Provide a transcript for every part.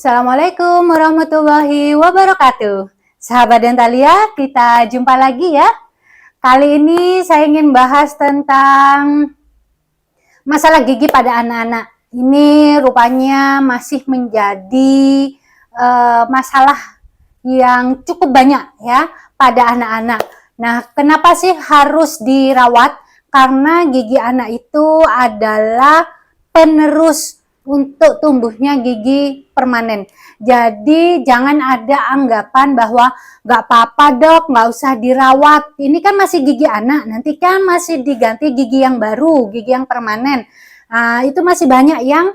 Assalamualaikum warahmatullahi wabarakatuh. Sahabat Dentalia, kita jumpa lagi ya. Kali ini saya ingin bahas tentang masalah gigi pada anak-anak. Ini rupanya masih menjadi masalah yang cukup banyak ya pada anak-anak. Nah, kenapa sih harus dirawat? Karena gigi anak itu adalah penerus untuk tumbuhnya gigi permanen. Jadi jangan ada anggapan bahwa nggak apa-apa dok, nggak usah dirawat. Ini kan masih gigi anak, nanti kan masih diganti gigi yang baru, gigi yang permanen. Nah, itu masih banyak yang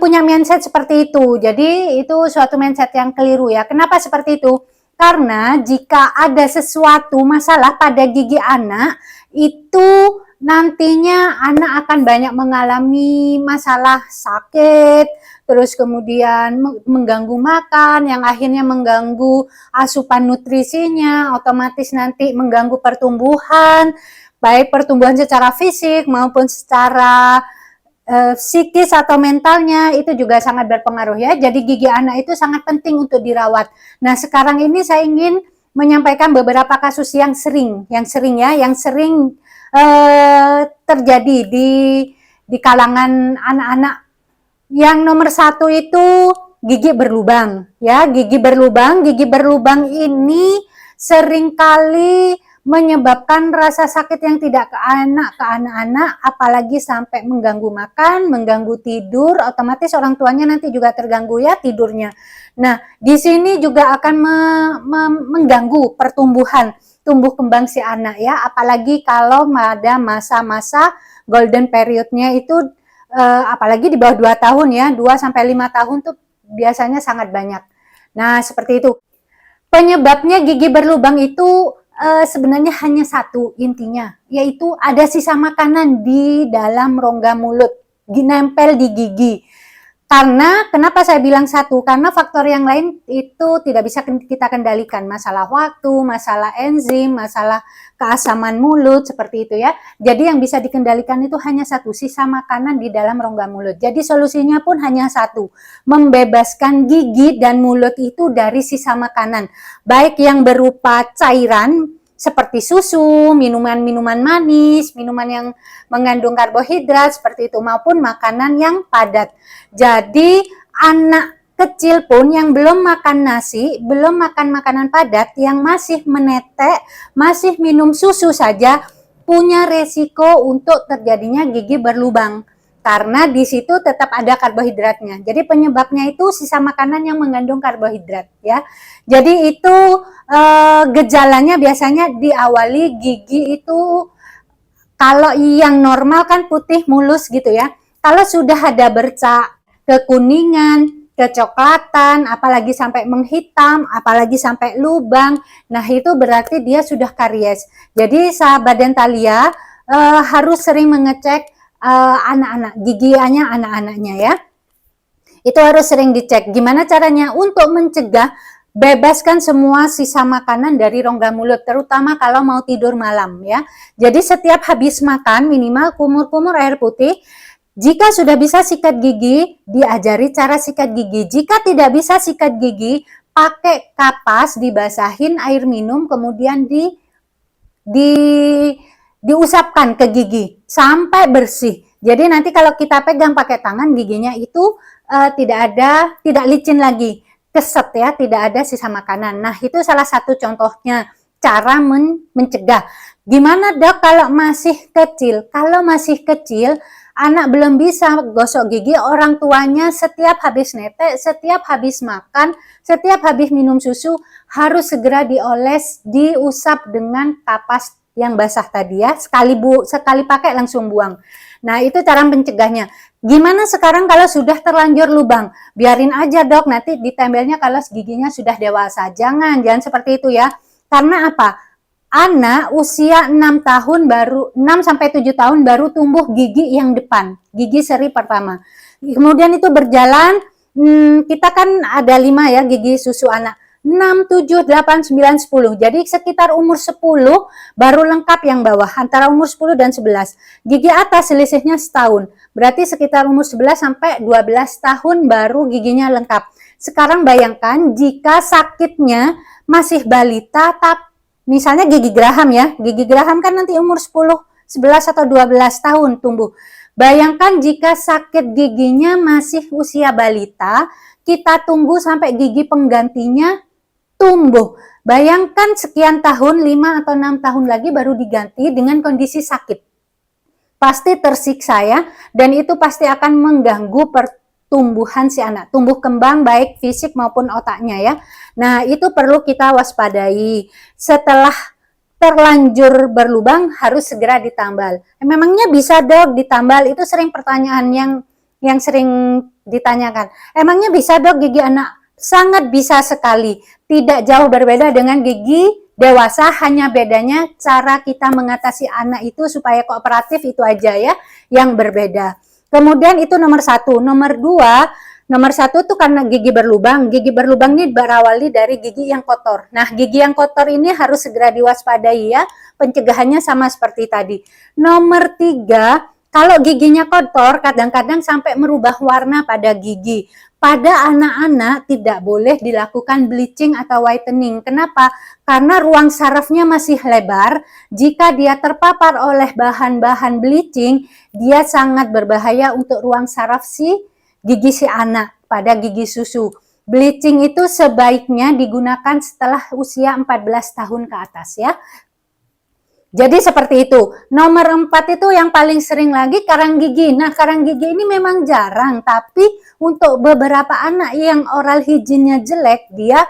punya mindset seperti itu. Jadi itu suatu mindset yang keliru ya. Kenapa seperti itu? Karena jika ada sesuatu masalah pada gigi anak, itu nantinya anak akan banyak mengalami masalah sakit, terus kemudian mengganggu makan, yang akhirnya mengganggu asupan nutrisinya, otomatis nanti mengganggu pertumbuhan, baik pertumbuhan secara fisik maupun secara psikis atau mentalnya, itu juga sangat berpengaruh ya. Jadi gigi anak itu sangat penting untuk dirawat. Nah, sekarang ini saya ingin menyampaikan beberapa kasus yang sering terjadi di kalangan anak-anak. Yang nomor satu itu gigi berlubang ya. Gigi berlubang ini seringkali menyebabkan rasa sakit yang tidak ke anak-anak, apalagi sampai mengganggu makan, mengganggu tidur, otomatis orang tuanya nanti juga terganggu ya tidurnya. Nah, di sini juga akan mengganggu pertumbuhan tumbuh kembang si anak ya, apalagi kalau ada masa-masa golden periodnya itu apalagi di bawah 2 tahun ya, 2 sampai 5 tahun tuh biasanya sangat banyak. Nah, seperti itu. Penyebabnya gigi berlubang itu sebenarnya hanya satu intinya, yaitu ada sisa makanan di dalam rongga mulut, nempel di gigi. Karena kenapa saya bilang satu? Karena faktor yang lain itu tidak bisa kita kendalikan, masalah waktu, masalah enzim, masalah keasaman mulut seperti itu ya. Jadi yang bisa dikendalikan itu hanya satu, sisa makanan di dalam rongga mulut. Jadi solusinya pun hanya satu, membebaskan gigi dan mulut itu dari sisa makanan, baik yang berupa cairan seperti susu, minuman-minuman manis, minuman yang mengandung karbohidrat seperti itu, maupun makanan yang padat. Jadi anak kecil pun yang belum makan nasi, belum makan makanan padat, yang masih menetek, masih minum susu saja, punya resiko untuk terjadinya gigi berlubang. Karena di situ tetap ada karbohidratnya. Jadi penyebabnya itu sisa makanan yang mengandung karbohidrat ya. Jadi itu gejalanya biasanya diawali gigi itu kalau yang normal kan putih mulus gitu ya. Kalau sudah ada bercak kekuningan, kecoklatan, apalagi sampai menghitam, apalagi sampai lubang, nah itu berarti dia sudah karies. Jadi sahabat Dentalia harus sering mengecek anak-anak, giginya anak-anaknya ya. Itu harus sering dicek. Gimana caranya? Untuk mencegah, bebaskan semua sisa makanan dari rongga mulut, terutama kalau mau tidur malam ya. Jadi setiap habis makan minimal kumur-kumur air putih. Jika sudah bisa sikat gigi, diajari cara sikat gigi. Jika tidak bisa sikat gigi, pakai kapas, dibasahin air minum, kemudian diusapkan ke gigi sampai bersih. Jadi nanti kalau kita pegang pakai tangan, giginya itu tidak licin lagi, keset ya, tidak ada sisa makanan. Nah, itu salah satu contohnya cara mencegah. Gimana dok kalau masih kecil? Kalau masih kecil, anak belum bisa gosok gigi, orang tuanya setiap habis netek, setiap habis makan, setiap habis minum susu harus segera dioles, diusap dengan kapas yang basah tadi ya, sekali pakai langsung buang. Nah, itu cara mencegahnya. Gimana sekarang kalau sudah terlanjur lubang? Biarin aja dok, nanti ditempelnya kalau giginya sudah dewasa. Jangan seperti itu ya. Karena apa? Anak usia 6 sampai 7 tahun baru tumbuh gigi yang depan, gigi seri pertama. Kemudian itu berjalan, kita kan ada 5 ya gigi susu anak. 6, 7, 8, 9, 10. Jadi sekitar umur 10 baru lengkap yang bawah, antara umur 10 dan 11. Gigi atas selisihnya setahun. Berarti sekitar umur 11 sampai 12 tahun baru giginya lengkap. Sekarang bayangkan jika sakitnya masih balita, misalnya gigi geraham ya. Gigi geraham kan nanti umur 10, 11 atau 12 tahun tumbuh. Bayangkan jika sakit giginya masih usia balita, kita tunggu sampai gigi penggantinya tumbuh. Bayangkan sekian tahun, 5 atau 6 tahun lagi baru diganti dengan kondisi sakit. Pasti tersiksa ya, dan itu pasti akan mengganggu pertumbuhan si anak, tumbuh kembang baik fisik maupun otaknya ya. Nah, itu perlu kita waspadai. Setelah terlanjur berlubang harus segera ditambal. Memangnya bisa dok ditambal? Itu sering pertanyaan yang sering ditanyakan. Emangnya bisa dok gigi anak? Sangat bisa sekali. Tidak jauh berbeda dengan gigi dewasa, hanya bedanya cara kita mengatasi anak itu supaya kooperatif, itu aja ya yang berbeda. Kemudian itu nomor 1. Nomor 1 tuh karena gigi berlubang. Gigi berlubang ini berawali dari gigi yang kotor. Nah, gigi yang kotor ini harus segera diwaspadai ya. Pencegahannya sama seperti tadi. Nomor 3, kalau giginya kotor kadang-kadang sampai merubah warna pada gigi. Pada anak-anak tidak boleh dilakukan bleaching atau whitening. Kenapa? Karena ruang sarafnya masih lebar. Jika dia terpapar oleh bahan-bahan bleaching, dia sangat berbahaya untuk ruang saraf gigi si anak pada gigi susu. Bleaching itu sebaiknya digunakan setelah usia 14 tahun ke atas ya. Jadi seperti itu. Nomor 4 itu yang paling sering lagi karang gigi. Nah, karang gigi ini memang jarang, tapi untuk beberapa anak yang oral hygiene-nya jelek, dia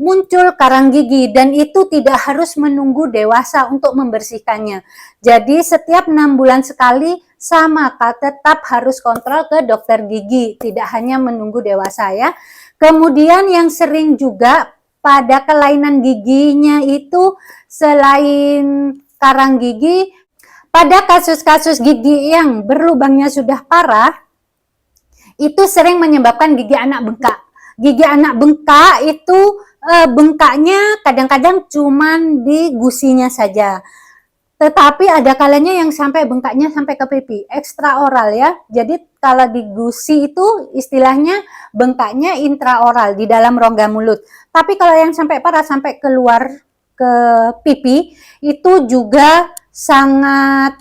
muncul karang gigi, dan itu tidak harus menunggu dewasa untuk membersihkannya. Jadi setiap 6 bulan sekali sama, tetap harus kontrol ke dokter gigi, tidak hanya menunggu dewasa ya. Kemudian yang sering juga pada kelainan giginya itu selain karang gigi, pada kasus-kasus gigi yang berlubangnya sudah parah, itu sering menyebabkan gigi anak bengkak. Gigi anak bengkak itu bengkaknya kadang-kadang cuman di gusinya saja. Tetapi ada kalanya yang sampai bengkaknya sampai ke pipi, ekstraoral ya. Jadi kalau di gusi itu istilahnya bengkaknya intraoral di dalam rongga mulut. Tapi kalau yang sampai parah sampai keluar ke pipi itu juga sangat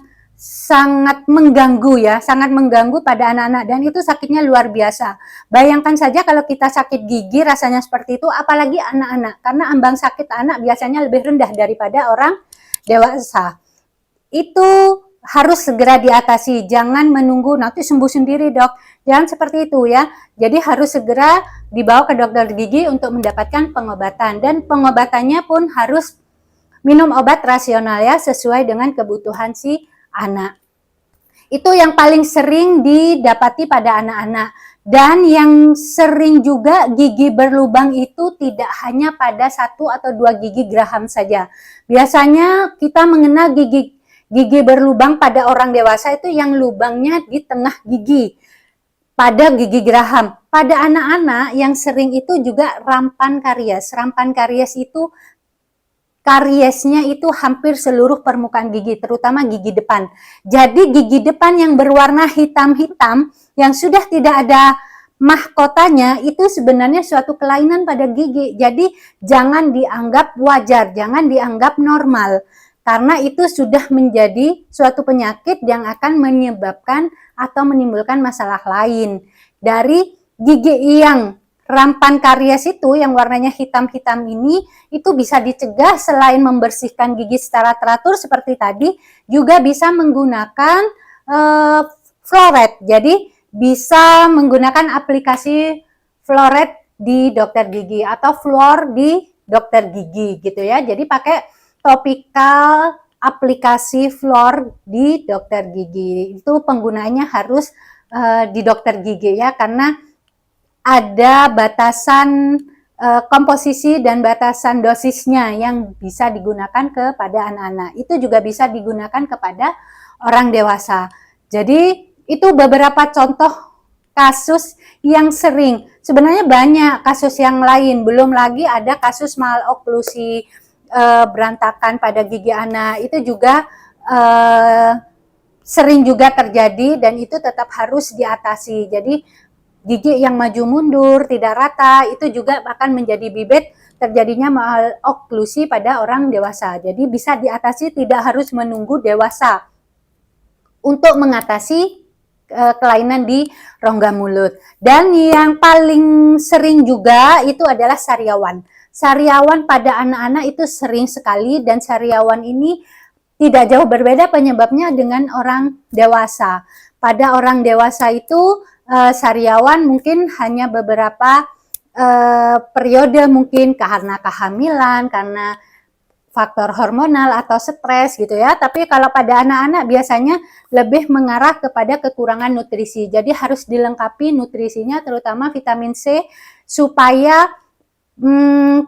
mengganggu ya, sangat mengganggu pada anak-anak, dan itu sakitnya luar biasa. Bayangkan saja kalau kita sakit gigi rasanya seperti itu, apalagi anak-anak, karena ambang sakit anak biasanya lebih rendah daripada orang dewasa. Itu harus segera diatasi, jangan menunggu nanti sembuh sendiri dok, jangan seperti itu ya. Jadi harus segera dibawa ke dokter gigi untuk mendapatkan pengobatan, dan pengobatannya pun harus minum obat rasional ya, sesuai dengan kebutuhan si anak. Itu yang paling sering didapati pada anak-anak. Dan yang sering juga gigi berlubang itu tidak hanya pada 1 atau 2 gigi geraham saja. Biasanya kita mengenal gigi berlubang pada orang dewasa itu yang lubangnya di tengah gigi, pada gigi geraham. Pada anak-anak yang sering itu juga rampan karies. Rampan karies itu kariesnya itu hampir seluruh permukaan gigi, terutama gigi depan. Jadi gigi depan yang berwarna hitam-hitam, yang sudah tidak ada mahkotanya, itu sebenarnya suatu kelainan pada gigi. Jadi jangan dianggap wajar, jangan dianggap normal. Karena itu sudah menjadi suatu penyakit yang akan menyebabkan atau menimbulkan masalah lain. Dari gigi yang rampan karies itu yang warnanya hitam-hitam ini, itu bisa dicegah selain membersihkan gigi secara teratur seperti tadi, juga bisa menggunakan fluoride. Jadi bisa menggunakan aplikasi fluoride di dokter gigi atau fluor di dokter gigi gitu ya. Jadi pakai topikal aplikasi fluor di dokter gigi. Itu penggunaannya harus di dokter gigi ya, karena ada batasan komposisi dan batasan dosisnya yang bisa digunakan kepada anak-anak. Itu juga bisa digunakan kepada orang dewasa. Jadi itu beberapa contoh kasus yang sering. Sebenarnya banyak kasus yang lain, belum lagi ada kasus maloklusi berantakan pada gigi anak. Itu juga sering juga terjadi dan itu tetap harus diatasi. Jadi gigi yang maju mundur, tidak rata, itu juga akan menjadi bibit terjadinya maloklusi pada orang dewasa. Jadi bisa diatasi, tidak harus menunggu dewasa untuk mengatasi kelainan di rongga mulut. Dan yang paling sering juga itu adalah sariawan. Sariawan pada anak-anak itu sering sekali, dan sariawan ini tidak jauh berbeda penyebabnya dengan orang dewasa. Pada orang dewasa itu sariawan mungkin hanya beberapa periode, mungkin karena kehamilan, karena faktor hormonal atau stres gitu ya. Tapi kalau pada anak-anak biasanya lebih mengarah kepada kekurangan nutrisi. Jadi harus dilengkapi nutrisinya, terutama vitamin C, supaya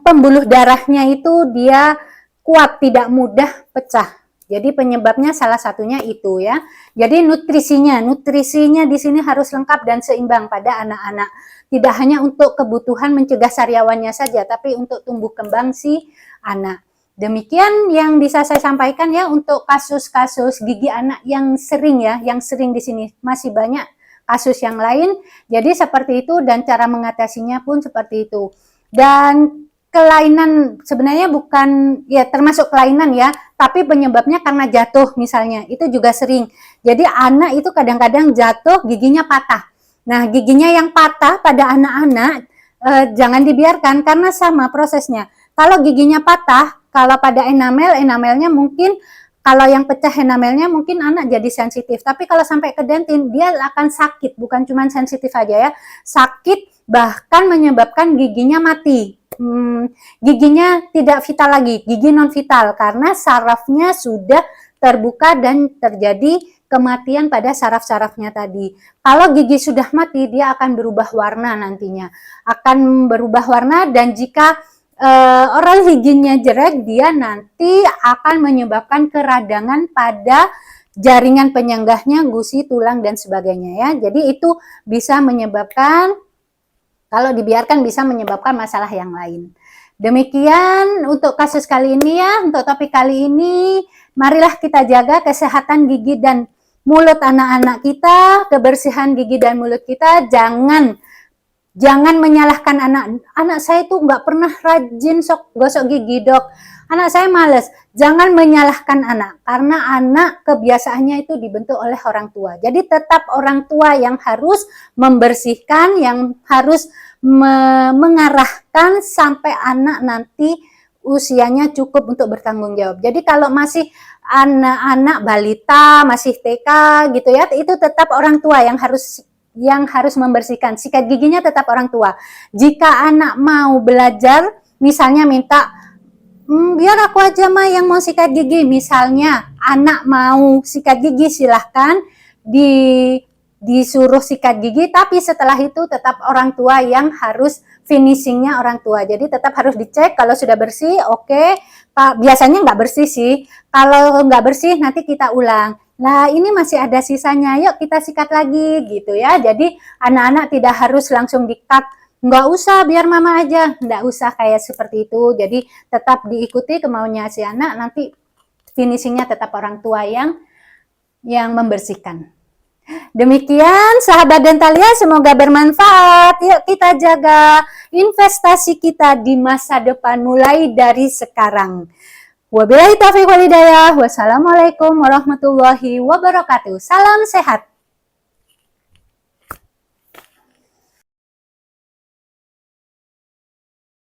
pembuluh darahnya itu dia kuat, tidak mudah pecah. Jadi penyebabnya salah satunya itu ya. Jadi nutrisinya di sini harus lengkap dan seimbang pada anak-anak. Tidak hanya untuk kebutuhan mencegah sariawannya saja, tapi untuk tumbuh kembang si anak. Demikian yang bisa saya sampaikan ya untuk kasus-kasus gigi anak yang sering ya, yang sering di sini. Masih banyak kasus yang lain. Jadi seperti itu, dan cara mengatasinya pun seperti itu. Dan kelainan sebenarnya bukan ya, termasuk kelainan ya, tapi penyebabnya karena jatuh misalnya, itu juga sering. Jadi anak itu kadang-kadang jatuh giginya patah. Nah, giginya yang patah pada anak-anak jangan dibiarkan, karena sama prosesnya. Kalau giginya patah, kalau pada enamelnya mungkin, kalau yang pecah enamelnya mungkin anak jadi sensitif. Tapi kalau sampai ke dentin, dia akan sakit, bukan cuma sensitif aja ya, sakit bahkan menyebabkan giginya mati. Giginya tidak vital lagi, gigi non vital, karena sarafnya sudah terbuka dan terjadi kematian pada saraf-sarafnya tadi. Kalau gigi sudah mati, dia akan berubah warna nantinya, akan berubah warna, dan jika oral giginya jelek, dia nanti akan menyebabkan keradangan pada jaringan penyenggahnya, gusi, tulang, dan sebagainya ya. Jadi itu bisa menyebabkan, kalau dibiarkan bisa menyebabkan masalah yang lain. Demikian untuk kasus kali ini ya, untuk topik kali ini. Marilah kita jaga kesehatan gigi dan mulut anak-anak kita, kebersihan gigi dan mulut kita. Jangan menyalahkan anak saya itu nggak pernah rajin gosok gigi dok, anak saya males. Jangan menyalahkan anak, karena anak kebiasaannya itu dibentuk oleh orang tua. Jadi tetap orang tua yang harus membersihkan, yang harus mengarahkan sampai anak nanti usianya cukup untuk bertanggung jawab. Jadi kalau masih anak-anak balita, masih TK gitu ya, itu tetap orang tua yang harus membersihkan. Sikat giginya tetap orang tua. Jika anak mau belajar, misalnya minta, biar aku aja mah yang mau sikat gigi. Misalnya anak mau sikat gigi, silahkan disuruh sikat gigi, tapi setelah itu tetap orang tua yang harus finishingnya orang tua. Jadi tetap harus dicek kalau sudah bersih, oke. Biasanya nggak bersih sih. Kalau nggak bersih nanti kita ulang. Nah, ini masih ada sisanya, yuk kita sikat lagi gitu ya. Jadi anak-anak tidak harus langsung di-cut, nggak usah biar mama aja, nggak usah kayak seperti itu. Jadi tetap diikuti kemauannya si anak, nanti finishingnya tetap orang tua yang membersihkan. Demikian sahabat Dentalia, semoga bermanfaat. Yuk kita jaga investasi kita di masa depan mulai dari sekarang. Wabillahi taufiq wal hidayah. Wassalamualaikum warahmatullahi wabarakatuh. Salam sehat.